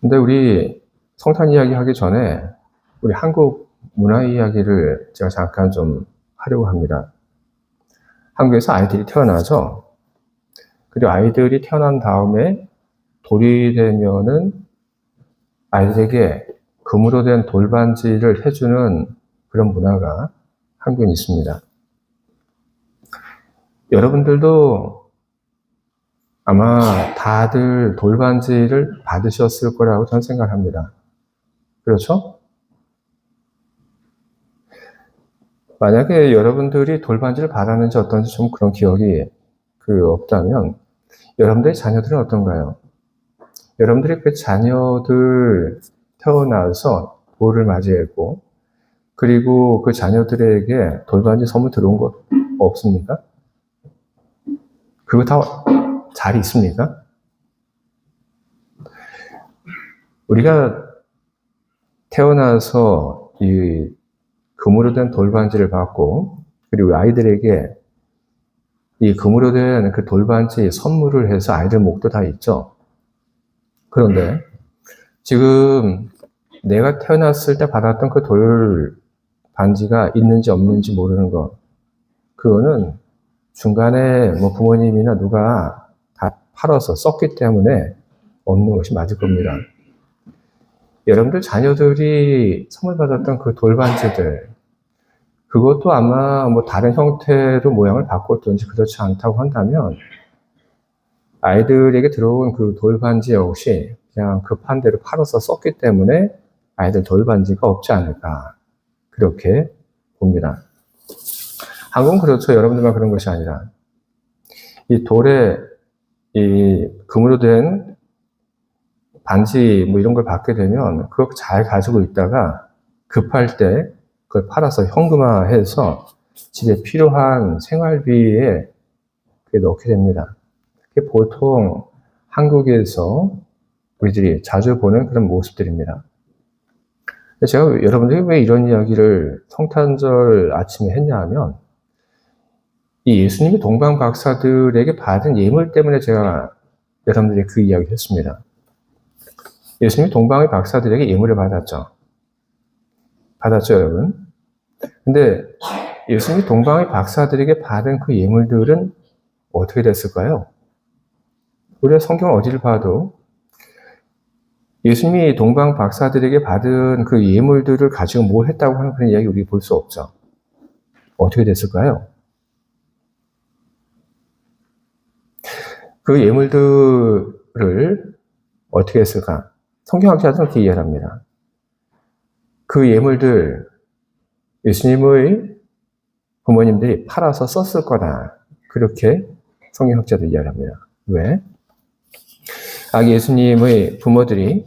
근데 우리 성탄 이야기 하기 전에 우리 한국 문화 이야기를 제가 잠깐 좀 하려고 합니다. 한국에서 아이들이 태어나죠. 그리고 아이들이 태어난 다음에 돌이 되면은 아이들에게 금으로 된 돌반지를 해주는 그런 문화가 한국에 있습니다. 여러분들도 아마 다들 돌반지를 받으셨을 거라고 저는 생각합니다. 그렇죠? 만약에 여러분들이 돌반지를 받았는지 어떤지 좀 그런 기억이 없다면 여러분들의 자녀들은 어떤가요? 여러분들이 그 자녀들 태어나서 돌을 맞이했고 그리고 그 자녀들에게 돌반지 선물 들어온 거 없습니까? 그거 다 잘 있습니까? 우리가 태어나서 이 금으로 된 돌반지를 받고 그리고 아이들에게 이 금으로 된 그 돌반지 선물을 해서 아이들 목도 다 있죠. 그런데 지금 내가 태어났을 때 받았던 그 돌반지가 있는지 없는지 모르는 것, 그거는 중간에 뭐 부모님이나 누가 다 팔아서 썼기 때문에 없는 것이 맞을 겁니다. 여러분들 자녀들이 선물 받았던 그 돌반지들, 그것도 아마 뭐 다른 형태로 모양을 바꿨든지 그렇지 않다고 한다면 아이들에게 들어온 그 돌반지 역시 그냥 급한 대로 팔아서 썼기 때문에 아이들 돌반지가 없지 않을까 그렇게 봅니다. 한국은 그렇죠. 여러분들만 그런 것이 아니라 이 돌에 이 금으로 된 반지 뭐 이런 걸 받게 되면 그거 잘 가지고 있다가 급할 때 그걸 팔아서 현금화해서 집에 필요한 생활비에 넣게 됩니다. 그게 보통 한국에서 우리들이 자주 보는 그런 모습들입니다. 제가 여러분들이 왜 이런 이야기를 성탄절 아침에 했냐 하면 이 예수님이 동방 박사들에게 받은 예물 때문에 제가 여러분들에게 그 이야기를 했습니다. 예수님이 동방의 박사들에게 예물을 받았죠. 받았죠, 여러분? 근데 예수님이 동방의 박사들에게 받은 그 예물들은 어떻게 됐을까요? 우리가 성경 어디를 봐도 예수님이 동방 박사들에게 받은 그 예물들을 가지고 뭘 했다고 하는 그런 이야기 우리 볼 수 없죠. 어떻게 됐을까요? 그 예물들을 어떻게 했을까? 성경학자들은 그렇게 이해합니다. 그 예물들 예수님의 부모님들이 팔아서 썼을 거다. 그렇게 성경학자들이 이해합니다. 왜? 아기 예수님의 부모들이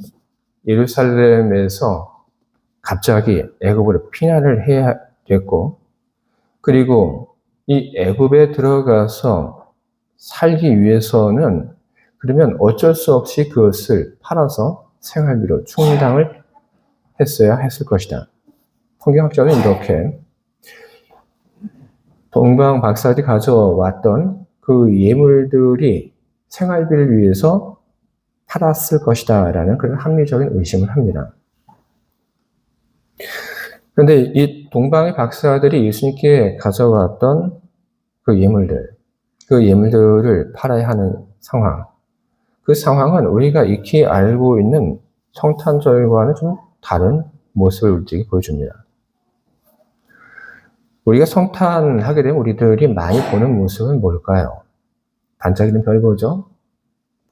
예루살렘에서 갑자기 애굽으로 피난을 해야 됐고 그리고 이 애굽에 들어가서 살기 위해서는 그러면 어쩔 수 없이 그것을 팔아서 생활비로 충당을 했어야 했을 것이다. 성경학자는 이렇게 동방 박사들이 가져왔던 그 예물들이 생활비를 위해서 팔았을 것이다 라는 그런 합리적인 의심을 합니다. 그런데 이 동방의 박사들이 예수님께 가져왔던 그 예물들을 팔아야 하는 상황, 그 상황은 우리가 익히 알고 있는 성탄절과는 좀 다른 모습을 우리에게 보여줍니다. 우리가 성탄하게 되면 우리들이 많이 보는 모습은 뭘까요? 반짝이는 별 보죠?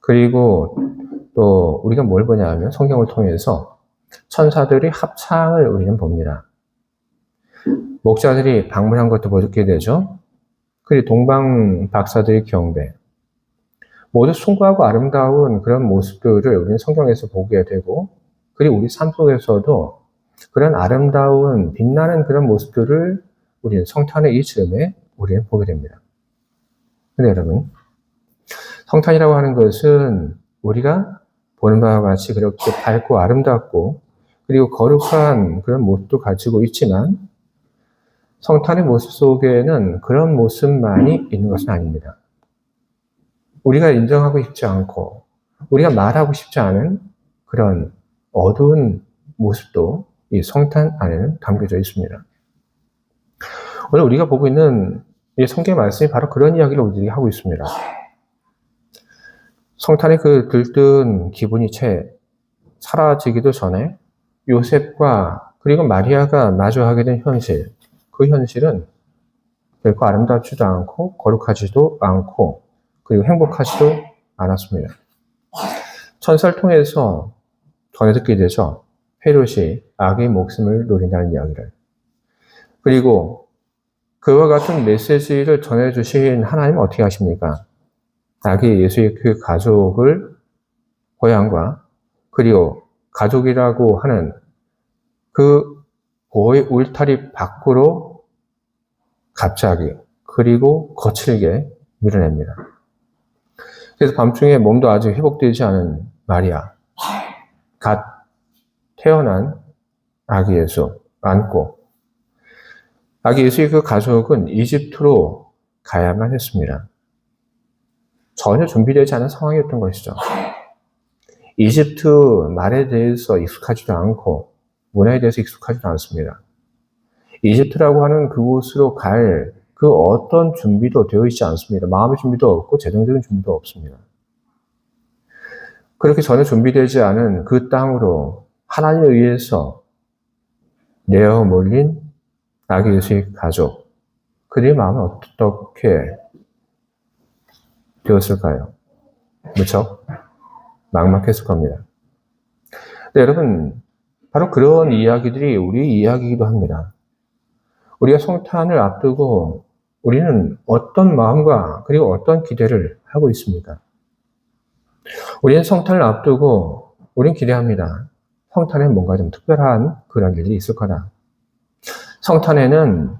그리고 또 우리가 뭘 보냐면 성경을 통해서 천사들의 합창을 우리는 봅니다. 목자들이 방문한 것도 보게 되죠. 그리고 동방 박사들의 경배. 모두 숭고하고 아름다운 그런 모습들을 우리는 성경에서 보게 되고 그리고 우리 삶 속에서도 그런 아름다운 빛나는 그런 모습들을 우리는 성탄의 이 즈음에 우리는 보게 됩니다. 근데 여러분, 성탄이라고 하는 것은 우리가 보는 바와 같이 그렇게 밝고 아름답고 그리고 거룩한 그런 모습도 가지고 있지만 성탄의 모습 속에는 그런 모습만이 있는 것은 아닙니다. 우리가 인정하고 싶지 않고 우리가 말하고 싶지 않은 그런 어두운 모습도 이 성탄 안에는 담겨져 있습니다. 오늘 우리가 보고 있는 이 성경 말씀이 바로 그런 이야기를 우리들이 하고 있습니다. 성탄의 그 들뜬 기분이 채 사라지기도 전에 요셉과 그리고 마리아가 마주하게 된 현실, 그 현실은 결코 아름답지도 않고 거룩하지도 않고 그리고 행복하지도 않았습니다. 천사를 통해서 전해 듣게 되죠. 헤롯이 아기의 목숨을 노린다는 이야기를. 그리고 그와 같은 메시지를 전해주신 하나님은 어떻게 하십니까? 아기 예수의 그 가족을 고향과 그리고 가족이라고 하는 그 보호의 울타리 밖으로 갑자기 그리고 거칠게 밀어냅니다. 그래서 밤중에 몸도 아직 회복되지 않은 마리아, 갓 태어난 아기 예수 안고 아기 예수의 그 가족은 이집트로 가야만 했습니다. 전혀 준비되지 않은 상황이었던 것이죠. 이집트 말에 대해서 익숙하지도 않고 문화에 대해서 익숙하지도 않습니다. 이집트라고 하는 그곳으로 갈 그 어떤 준비도 되어 있지 않습니다. 마음의 준비도 없고 재정적인 준비도 없습니다. 그렇게 전혀 준비되지 않은 그 땅으로 하나님에 의해서 내어 몰린 아기 예수의 가족, 그들의 마음은 어떻게 되었을까요? 무척 막막했을 겁니다. 네, 여러분, 바로 그런 이야기들이 우리 이야기이기도 합니다. 우리가 성탄을 앞두고 우리는 어떤 마음과 그리고 어떤 기대를 하고 있습니까? 우리는 성탄을 앞두고 우리는 기대합니다. 성탄에 뭔가 좀 특별한 그런 일들이 있을 거다. 성탄에는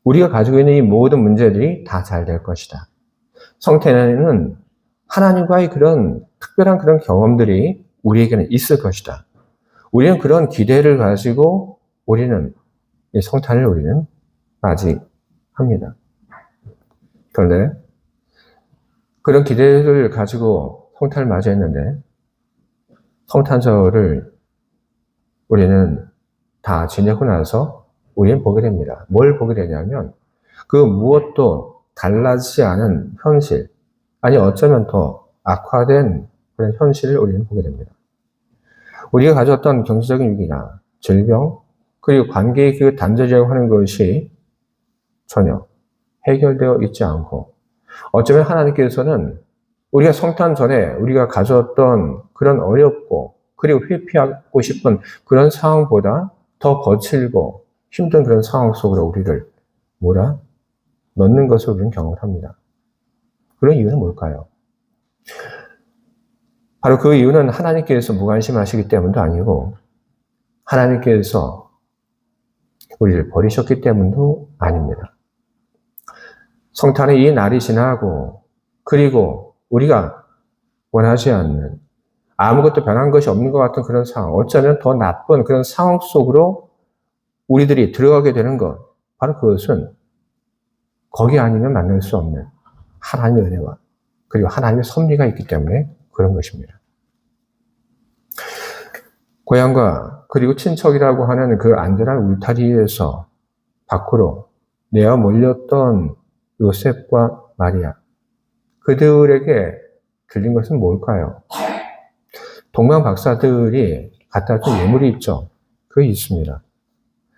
우리가 가지고 있는 이 모든 문제들이 다 잘 될 것이다. 성탄에는 하나님과의 그런 특별한 그런 경험들이 우리에게는 있을 것이다. 우리는 그런 기대를 가지고 우리는 이 성탄을 우리는 맞이합니다. 그런데 그런 기대를 가지고 성탄을 맞이했는데 성탄절을 우리는 다 지내고 나서 우리는 보게 됩니다. 뭘 보게 되냐면 그 무엇도 달라지지 않은 현실, 아니 어쩌면 더 악화된 그런 현실을 우리는 보게 됩니다. 우리가 가졌던 경제적인 위기나 질병, 그리고 관계의 그 단절이라고 하는 것이 전혀 해결되어 있지 않고 어쩌면 하나님께서는 우리가 성탄 전에 우리가 가졌던 그런 어렵고 그리고 회피하고 싶은 그런 상황보다 더 거칠고 힘든 그런 상황 속으로 우리를 몰아 넣는 것을 우리는 경험을 합니다. 그런 이유는 뭘까요? 바로 그 이유는 하나님께서 무관심하시기 때문도 아니고 하나님께서 우리를 버리셨기 때문도 아닙니다. 성탄의 이 날이 지나고 그리고 우리가 원하지 않는 아무것도 변한 것이 없는 것 같은 그런 상황, 어쩌면 더 나쁜 그런 상황 속으로 우리들이 들어가게 되는 것, 바로 그것은 거기 아니면 만날 수 없는 하나님의 은혜와 그리고 하나님의 섭리가 있기 때문에 그런 것입니다. 고향과 그리고 친척이라고 하는 그 안전한 울타리에서 밖으로 내어 몰렸던 요셉과 마리아, 그들에게 들린 것은 뭘까요? 동방 박사들이 갖다 준 예물이 있죠. 그게 있습니다.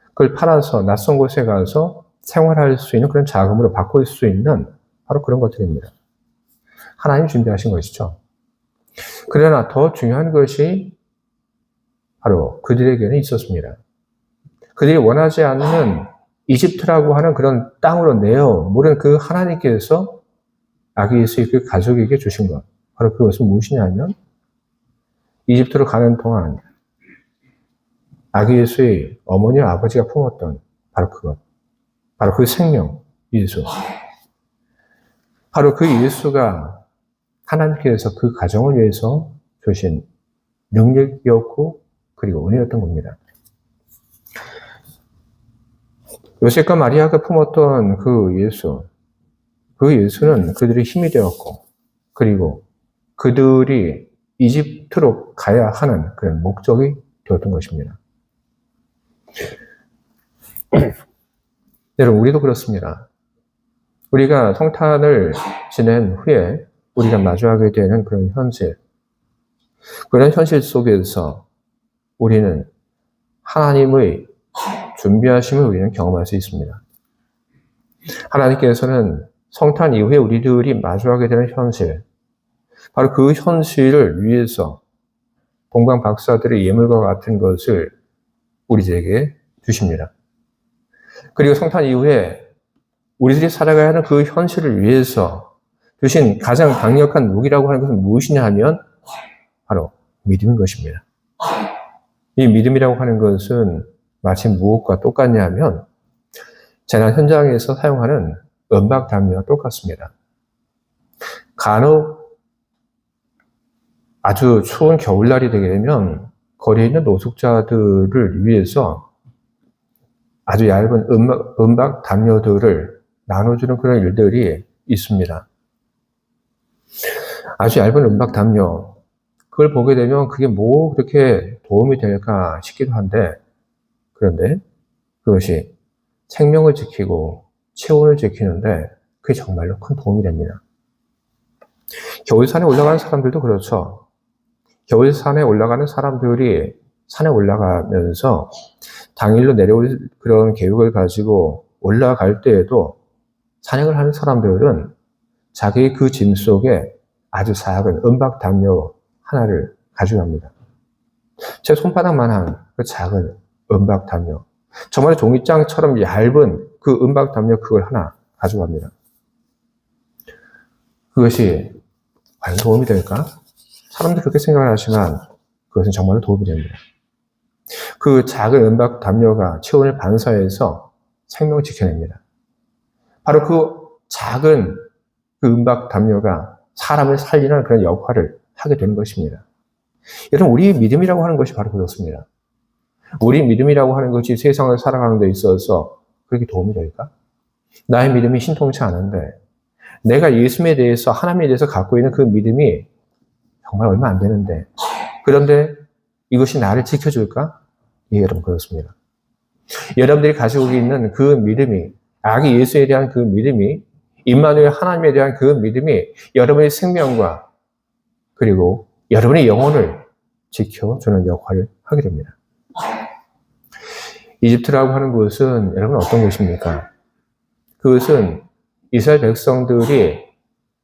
그걸 팔아서 낯선 곳에 가서 생활할 수 있는 그런 자금으로 바꿀 수 있는 바로 그런 것들입니다. 하나님이 준비하신 것이죠. 그러나 더 중요한 것이 바로 그들에게는 있었습니다. 그들이 원하지 않는 이집트라고 하는 그런 땅으로 내어 모른 그 하나님께서 아기 예수의 그 가족에게 주신 것. 바로 그것은 무엇이냐면 이집트로 가는 동안 아기 예수의 어머니와 아버지가 품었던 바로 그것. 바로 그 생명, 예수. 바로 그 예수가 하나님께서 그 가정을 위해서 주신 능력이었고 그리고 은혜였던 겁니다. 요셉과 마리아가 품었던 그 예수는 그들의 힘이 되었고 그리고 그들이 이집트로 가야 하는 그런 목적이 되었던 것입니다. 여러분, 우리도 그렇습니다. 우리가 성탄을 지낸 후에 우리가 마주하게 되는 그런 현실, 그런 현실 속에서 우리는 하나님의 준비하심을 우리는 경험할 수 있습니다. 하나님께서는 성탄 이후에 우리들이 마주하게 되는 현실, 바로 그 현실을 위해서 동방 박사들의 예물과 같은 것을 우리들에게 주십니다. 그리고 성탄 이후에 우리들이 살아가야 하는 그 현실을 위해서 주신 가장 강력한 무기라고 하는 것은 무엇이냐 하면 바로 믿음인 것입니다. 이 믿음이라고 하는 것은 마치 무엇과 똑같냐 하면 재난 현장에서 사용하는 은박 담요와 똑같습니다. 간혹 아주 추운 겨울날이 되게 되면 거리에 있는 노숙자들을 위해서 아주 얇은 은박 담요들을 나눠주는 그런 일들이 있습니다. 아주 얇은 은박 담요, 그걸 보게 되면 그게 뭐 그렇게 도움이 될까 싶기도 한데, 그런데 그것이 생명을 지키고 체온을 지키는데 그게 정말로 큰 도움이 됩니다. 겨울산에 올라가는 사람들도 그렇죠. 겨울산에 올라가는 사람들이 산에 올라가면서 당일로 내려올 그런 계획을 가지고 올라갈 때에도 산행을 하는 사람들은 자기 그 짐 속에 아주 작은 은박 담요 하나를 가져갑니다. 제 손바닥만한 그 작은 은박 담요, 정말 종이장처럼 얇은 그 은박 담요 그걸 하나 가져갑니다. 그것이 과연 도움이 될까? 사람들이 그렇게 생각을 하지만 그것은 정말로 도움이 됩니다. 그 작은 은박 담요가 체온을 반사해서 생명을 지켜냅니다. 바로 그 작은 그 은박 담요가 사람을 살리는 그런 역할을 하게 되는 것입니다. 여러분, 우리 믿음이라고 하는 것이 바로 그렇습니다. 우리 믿음이라고 하는 것이 세상을 살아가는 데 있어서 그렇게 도움이 될까? 나의 믿음이 신통치 않은데 내가 예수님에 대해서, 하나님에 대해서 갖고 있는 그 믿음이 정말 얼마 안 되는데, 그런데 이것이 나를 지켜줄까? 예, 여러분, 그렇습니다. 여러분들이 가지고 있는 그 믿음이, 아기 예수에 대한 그 믿음이, 임마누엘 하나님에 대한 그 믿음이 여러분의 생명과 그리고 여러분의 영혼을 지켜주는 역할을 하게 됩니다. 이집트라고 하는 곳은 여러분 어떤 곳입니까? 그것은 이스라엘 백성들이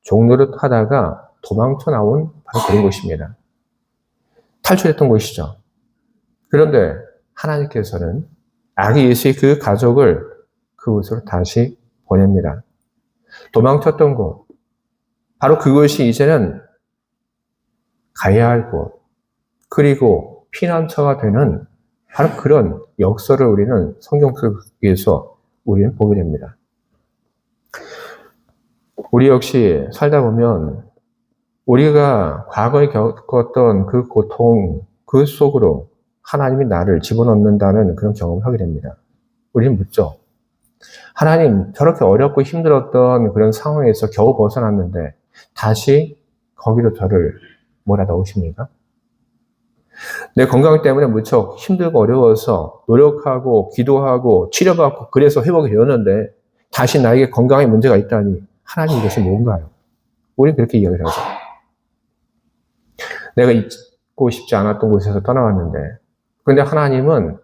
종노릇 하다가 도망쳐 나온 바로 그런 곳입니다. 탈출했던 곳이죠. 그런데 하나님께서는 아기 예수의 그 가족을 그곳으로 다시 보냅니다. 도망쳤던 곳, 바로 그것이 이제는 가야 할 곳, 그리고 피난처가 되는 바로 그런 역사를 우리는 성경 속에서 우리는 보게 됩니다. 우리 역시 살다 보면 우리가 과거에 겪었던 그 고통, 그 속으로 하나님이 나를 집어넣는다는 그런 경험을 하게 됩니다. 우리는 묻죠. 하나님, 저렇게 어렵고 힘들었던 그런 상황에서 겨우 벗어났는데 다시 거기로 저를 몰아넣으십니까? 내 건강 때문에 무척 힘들고 어려워서 노력하고 기도하고 치료받고 그래서 회복이 되었는데 다시 나에게 건강에 문제가 있다니 하나님, 이것이 뭔가요? 우리 그렇게 이야기를 하죠. 내가 있고 싶지 않았던 곳에서 떠나왔는데, 그런데 하나님은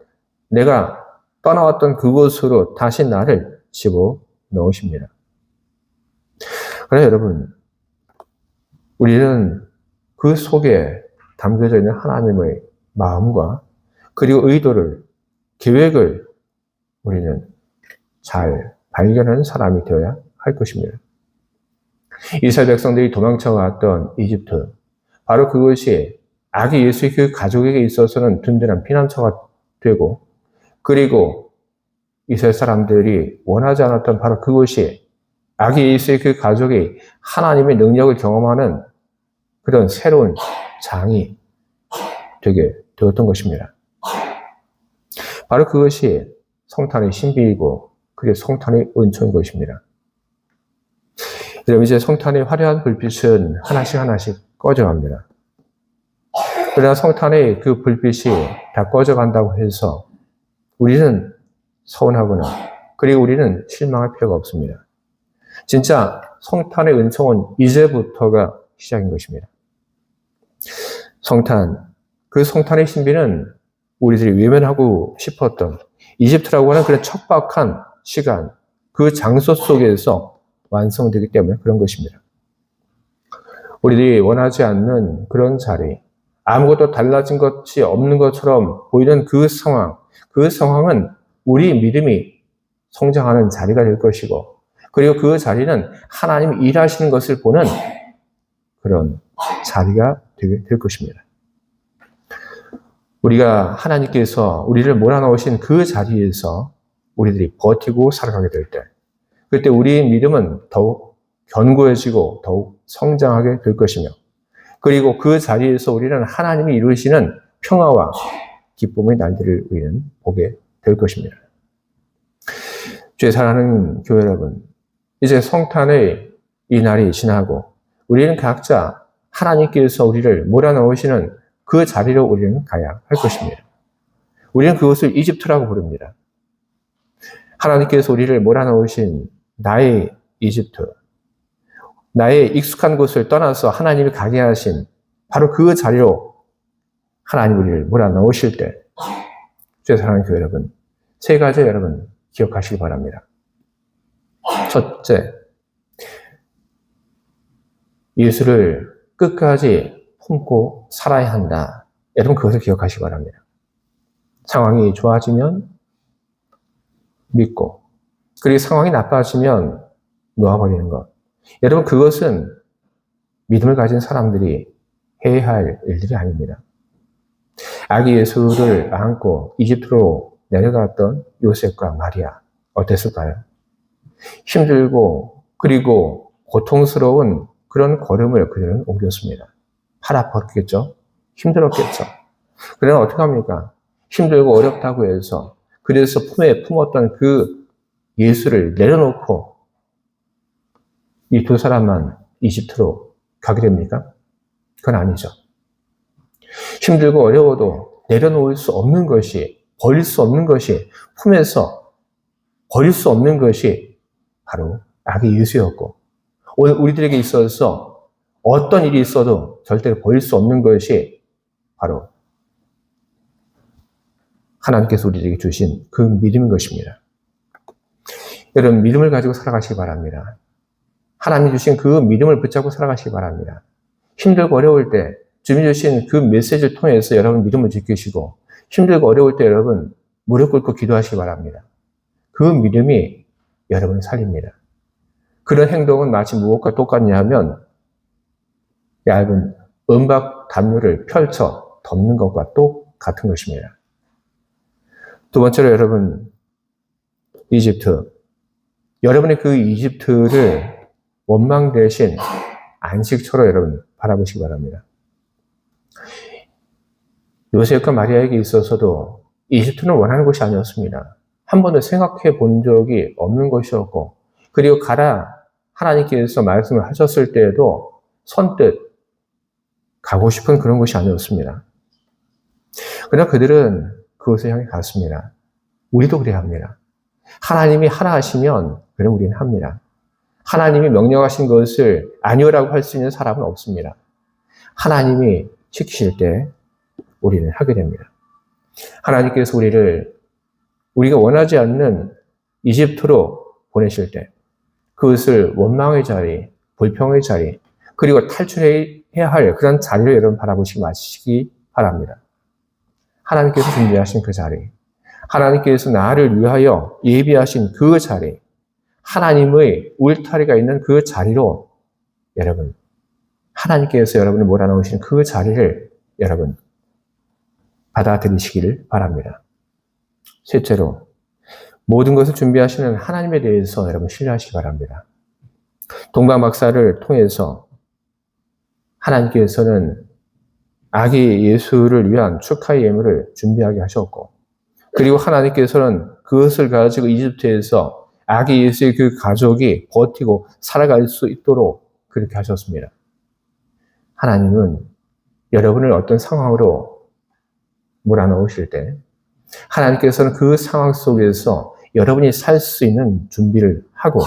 내가 떠나왔던 그곳으로 다시 나를 집어넣으십니다. 그래서 여러분, 우리는 그 속에 담겨져 있는 하나님의 마음과 그리고 의도를, 계획을 우리는 잘 발견하는 사람이 되어야 할 것입니다. 이스라엘 백성들이 도망쳐갔던 이집트, 바로 그것이 아기 예수의 그 가족에게 있어서는 든든한 피난처가 되고, 그리고 이스라엘 사람들이 원하지 않았던 바로 그것이 아기 예수의 그 가족이 하나님의 능력을 경험하는 그런 새로운 장이 되게 되었던 것입니다. 바로 그것이 성탄의 신비이고 그게 성탄의 은총인 것입니다. 여러분, 이제 성탄의 화려한 불빛은 하나씩 하나씩 꺼져갑니다. 그러나 성탄의 그 불빛이 다 꺼져간다고 해서 우리는 서운하거나 그리고 우리는 실망할 필요가 없습니다. 진짜 성탄의 은총은 이제부터가 시작인 것입니다. 그 성탄의 신비는 우리들이 외면하고 싶었던 이집트라고 하는 그런 척박한 시간, 그 장소 속에서 완성되기 때문에 그런 것입니다. 우리들이 원하지 않는 그런 자리, 아무것도 달라진 것이 없는 것처럼 보이는 그 상황은 우리 믿음이 성장하는 자리가 될 것이고, 그리고 그 자리는 하나님이 일하시는 것을 보는 그런 자리가 될 것입니다. 우리가 하나님께서 우리를 몰아넣으신 그 자리에서 우리들이 버티고 살아가게 될 때, 그때 우리의 믿음은 더욱 견고해지고 더욱 성장하게 될 것이며, 그리고 그 자리에서 우리는 하나님이 이루시는 평화와 기쁨의 날들을 우리는 보게 될 것입니다. 주의 사랑하는 교회 여러분, 이제 성탄의 이 날이 지나고 우리는 각자 하나님께서 우리를 몰아넣으시는 그 자리로 우리는 가야 할 것입니다. 우리는 그것을 이집트라고 부릅니다. 하나님께서 우리를 몰아넣으신 나의 이집트, 나의 익숙한 곳을 떠나서 하나님이 가게 하신 바로 그 자리로 하나님 우리를 몰아넣으실 때, 주의 사랑하는 교회 여러분, 세 가지 여러분 기억하시기 바랍니다. 첫째, 예수를 끝까지 품고 살아야 한다. 여러분 그것을 기억하시기 바랍니다. 상황이 좋아지면 믿고, 그리고 상황이 나빠지면 놓아버리는 것. 여러분 그것은 믿음을 가진 사람들이 해야 할 일들이 아닙니다. 아기 예수를 안고 이집트로 내려갔던 요셉과 마리아, 어땠을까요? 힘들고 그리고 고통스러운 그런 걸음을 그들은 옮겼습니다. 팔 아팠겠죠? 힘들었겠죠? 그러나 어떻게 합니까? 힘들고 어렵다고 해서 그래서 품에 품었던 그 예수를 내려놓고 이 두 사람만 이집트로 가게 됩니까? 그건 아니죠. 힘들고 어려워도 내려놓을 수 없는 것이, 버릴 수 없는 것이, 품에서 버릴 수 없는 것이 바로 아기 예수였고, 오늘 우리들에게 있어서 어떤 일이 있어도 절대로 버릴 수 없는 것이 바로 하나님께서 우리에게 주신 그 믿음인 것입니다. 여러분 믿음을 가지고 살아가시기 바랍니다. 하나님이 주신 그 믿음을 붙잡고 살아가시기 바랍니다. 힘들고 어려울 때 주님이 주신 그 메시지를 통해서 여러분 믿음을 지키시고, 힘들고 어려울 때 여러분 무릎 꿇고 기도하시기 바랍니다. 그 믿음이 여러분을 살립니다. 그런 행동은 마치 무엇과 똑같냐 하면 얇은 은박 담요를 펼쳐 덮는 것과 똑같은 것입니다. 두 번째로 여러분, 이집트. 여러분의 그 이집트를 원망 대신 안식처로 여러분 바라보시기 바랍니다. 요셉과 마리아에게 있어서도 이집트는 원하는 곳이 아니었습니다. 한 번도 생각해 본 적이 없는 것이었고, 그리고 가라 하나님께서 말씀을 하셨을 때에도 선뜻 가고 싶은 그런 곳이 아니었습니다. 그러나 그들은 그것을 향해 갔습니다. 우리도 그래야 합니다. 하나님이 하라 하시면 그럼 우리는 합니다. 하나님이 명령하신 것을 아니오라고 할 수 있는 사람은 없습니다. 하나님이 시키실 때 우리는 하게 됩니다. 하나님께서 우리가 원하지 않는 이집트로 보내실 때 그것을 원망의 자리, 불평의 자리, 그리고 탈출해야 할 그런 자리를 여러분 바라보시기 마시기 바랍니다. 하나님께서 준비하신 그 자리, 하나님께서 나를 위하여 예비하신 그 자리, 하나님의 울타리가 있는 그 자리로 여러분, 하나님께서 여러분을 몰아넣으신 그 자리를 여러분 받아들이시기를 바랍니다. 셋째로, 모든 것을 준비하시는 하나님에 대해서 여러분 신뢰하시기 바랍니다. 동방 박사를 통해서 하나님께서는 아기 예수를 위한 축하의 예물을 준비하게 하셨고, 그리고 하나님께서는 그것을 가지고 이집트에서 아기 예수의 그 가족이 버티고 살아갈 수 있도록 그렇게 하셨습니다. 하나님은 여러분을 어떤 상황으로 몰아넣으실 때 하나님께서는 그 상황 속에서 여러분이 살 수 있는 준비를 하고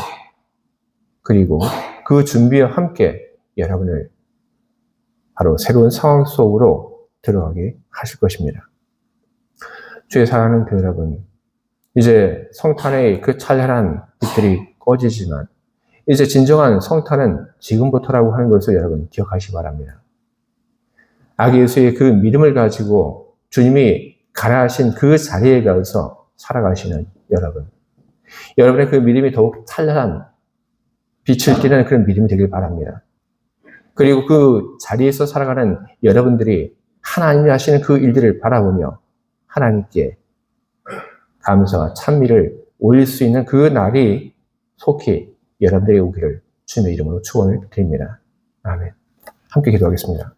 그리고 그 준비와 함께 여러분을 바로 새로운 상황 속으로 들어가게 하실 것입니다. 주의 사랑하는 교회 여러분, 이제 성탄의 그 찬란한 빛들이 꺼지지만 이제 진정한 성탄은 지금부터라고 하는 것을 여러분 기억하시기 바랍니다. 아기 예수의 그 믿음을 가지고 주님이 가라 하신 그 자리에 가서 살아가시는 여러분. 여러분의 그 믿음이 더욱 찬란한 빛을 띠는 그런 믿음이 되길 바랍니다. 그리고 그 자리에서 살아가는 여러분들이 하나님이 하시는 그 일들을 바라보며 하나님께 감사와 찬미를 올릴 수 있는 그 날이 속히 여러분들에게 오기를 주님의 이름으로 축원을 드립니다. 아멘. 함께 기도하겠습니다.